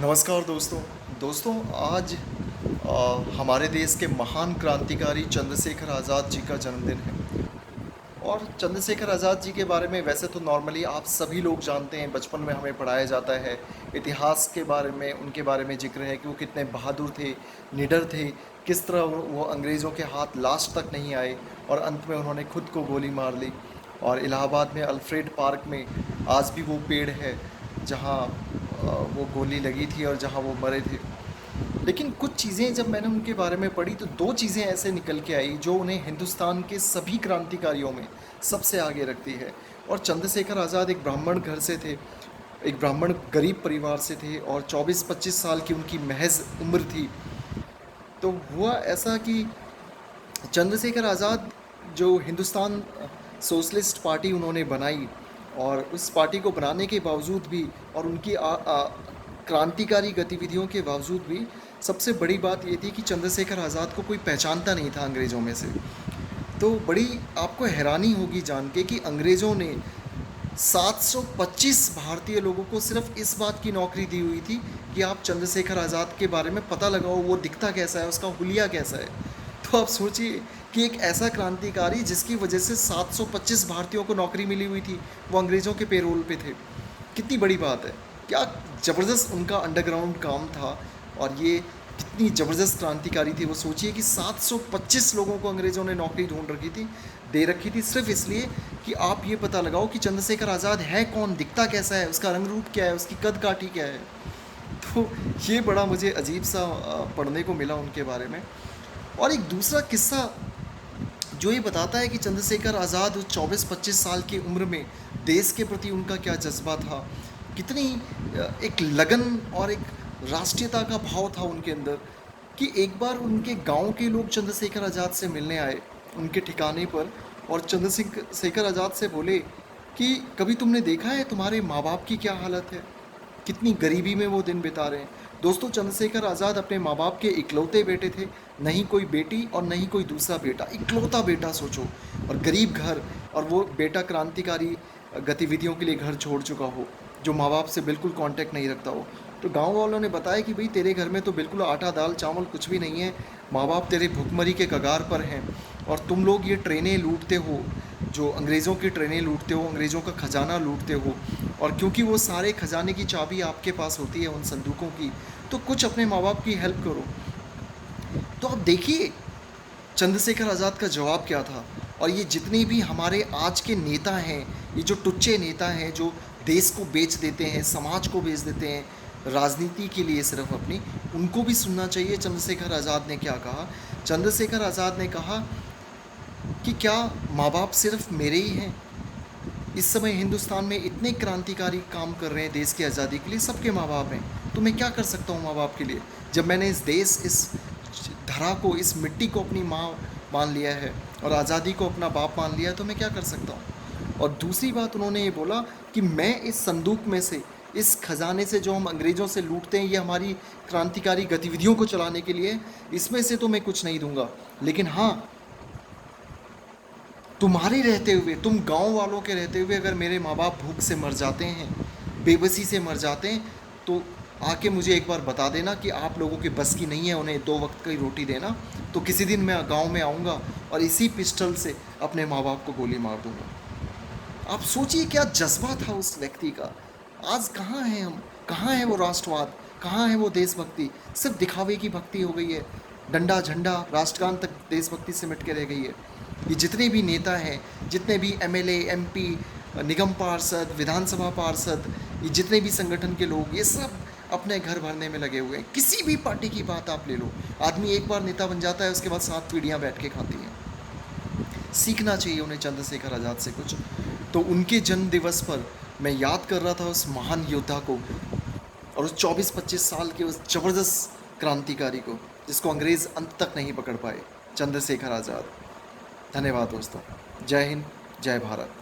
नमस्कार दोस्तों। दोस्तों आज हमारे देश के महान क्रांतिकारी चंद्रशेखर आज़ाद जी का जन्मदिन है। और चंद्रशेखर आज़ाद जी के बारे में वैसे तो नॉर्मली आप सभी लोग जानते हैं, बचपन में हमें पढ़ाया जाता है। इतिहास के बारे में उनके बारे में जिक्र है कि वो कितने बहादुर थे, निडर थे, किस तरह वो अंग्रेज़ों के हाथ लास्ट तक नहीं आए और अंत में उन्होंने खुद को गोली मार ली। और इलाहाबाद में अल्फ्रेड पार्क में आज भी वो पेड़ है जहाँ वो गोली लगी थी और जहाँ वो मरे थे। लेकिन कुछ चीज़ें जब मैंने उनके बारे में पढ़ी तो दो चीज़ें ऐसे निकल के आई जो उन्हें हिंदुस्तान के सभी क्रांतिकारियों में सबसे आगे रखती है। और चंद्रशेखर आज़ाद एक ब्राह्मण घर से थे, एक ब्राह्मण गरीब परिवार से थे और 24-25 साल की उनकी महज उम्र थी। तो हुआ ऐसा कि चंद्रशेखर आज़ाद जो हिंदुस्तान सोशलिस्ट पार्टी उन्होंने बनाई, और उस पार्टी को बनाने के बावजूद भी और उनकी क्रांतिकारी गतिविधियों के बावजूद भी सबसे बड़ी बात ये थी कि चंद्रशेखर आज़ाद को कोई पहचानता नहीं था अंग्रेज़ों में से। तो बड़ी आपको हैरानी होगी जान के कि अंग्रेज़ों ने 725 भारतीय लोगों को सिर्फ इस बात की नौकरी दी हुई थी कि आप चंद्रशेखर आज़ाद के बारे में पता लगाओ, वो दिखता कैसा है, उसका हुलिया कैसा है। तो आप सोचिए कि एक ऐसा क्रांतिकारी जिसकी वजह से 725 भारतीयों को नौकरी मिली हुई थी, वो अंग्रेज़ों के पेरोल पे थे। कितनी बड़ी बात है, क्या ज़बरदस्त उनका अंडरग्राउंड काम था। और ये कितनी ज़बरदस्त क्रांतिकारी थी। वो सोचिए कि 725 लोगों को अंग्रेज़ों ने नौकरी ढूंढ रखी थी, दे रखी थी, सिर्फ इसलिए कि आप ये पता लगाओ कि चंद्रशेखर आज़ाद है कौन, दिखता कैसा है, उसका रंग रूप क्या है, उसकी कद काठी क्या है। तो ये बड़ा मुझे अजीब सा पढ़ने को मिला उनके बारे में। और एक दूसरा किस्सा जो ये बताता है कि चंद्रशेखर आज़ाद 24-25 साल की उम्र में देश के प्रति उनका क्या जज्बा था, कितनी एक लगन और एक राष्ट्रीयता का भाव था उनके अंदर। कि एक बार उनके गांव के लोग चंद्रशेखर आज़ाद से मिलने आए उनके ठिकाने पर, और चंद्रशेखर आज़ाद से बोले कि कभी तुमने देखा है तुम्हारे माँ बाप की क्या हालत है, कितनी गरीबी में वो दिन बिता रहे हैं। दोस्तों, चंद्रशेखर आज़ाद अपने माँ बाप के इकलौते बेटे थे, नहीं कोई बेटी और नहीं कोई दूसरा बेटा, इकलौता बेटा सोचो। और गरीब घर, और वो बेटा क्रांतिकारी गतिविधियों के लिए घर छोड़ चुका हो, जो माँ बाप से बिल्कुल कांटेक्ट नहीं रखता हो। तो गांव वालों ने बताया कि भाई तेरे घर में तो बिल्कुल आटा दाल चावल कुछ भी नहीं है, माँ बाप तेरे भुखमरी के कगार पर हैं, और तुम लोग ये ट्रेनें लूटते हो, जो अंग्रेज़ों की ट्रेनें लूटते हो, अंग्रेज़ों का ख़जाना लूटते हो। और क्योंकि वो सारे ख़जाने की चाबी आपके पास होती है उन संदूकों की, तो कुछ अपने माँ बाप की हेल्प करो। तो अब देखिए चंद्रशेखर आज़ाद का जवाब क्या था। और ये जितने भी हमारे आज के नेता हैं, ये जो टुच्चे नेता हैं जो देश को बेच देते हैं, समाज को बेच देते हैं राजनीति के लिए सिर्फ अपनी, उनको भी सुनना चाहिए चंद्रशेखर आज़ाद ने क्या कहा। चंद्रशेखर आज़ाद ने कहा कि क्या माँ बाप सिर्फ मेरे ही हैं? इस समय हिंदुस्तान में इतने क्रांतिकारी काम कर रहे हैं देश की आज़ादी के लिए, सबके माँ बाप हैं। तो मैं क्या कर सकता हूँ माँ बाप के लिए, जब मैंने इस देश, इस धरा को, इस मिट्टी को अपनी माँ मान लिया है और आज़ादी को अपना बाप मान लिया है, तो मैं क्या कर सकता हूँ। और दूसरी बात उन्होंने ये बोला कि मैं इस संदूक में से, इस खजाने से जो हम अंग्रेज़ों से लूटते हैं, ये हमारी क्रांतिकारी गतिविधियों को चलाने के लिए, इसमें से तो मैं कुछ नहीं दूंगा, लेकिन हाँ, तुम्हारे रहते हुए, तुम गांव वालों के रहते हुए अगर मेरे माँ बाप भूख से मर जाते हैं, बेबसी से मर जाते हैं, तो आके मुझे एक बार बता देना कि आप लोगों की बस की नहीं है उन्हें 2 वक्त की रोटी देना, तो किसी दिन मैं गांव में आऊँगा और इसी पिस्टल से अपने माँ बाप को गोली मार दूँगा। आप सोचिए क्या जज्बा था उस व्यक्ति का। आज कहाँ हैं हम, कहाँ है वो राष्ट्रवाद, कहाँ है वो देशभक्ति, सिर्फ दिखावे की भक्ति हो गई है। डंडा झंडा राष्ट्रगान तक देशभक्ति सिमट के रह गई है। ये जितने भी नेता हैं, जितने भी एमएलए, एमपी, निगम पार्षद, विधानसभा पार्षद, ये जितने भी संगठन के लोग, ये सब अपने घर भरने में लगे हुए हैं। किसी भी पार्टी की बात आप ले लो, आदमी एक बार नेता बन जाता है, उसके बाद 7 पीढ़ियाँ बैठ के खाती हैं। सीखना चाहिए उन्हें चंद्रशेखर आज़ाद से कुछ। तो उनके जन्म दिवस पर मैं याद कर रहा था उस महान योद्धा को, और उस 24-25 साल के उस ज़बरदस्त क्रांतिकारी को जिसको अंग्रेज़ अंत तक नहीं पकड़ पाए, चंद्रशेखर आज़ाद। धन्यवाद दोस्तों। जय हिंद, जय भारत।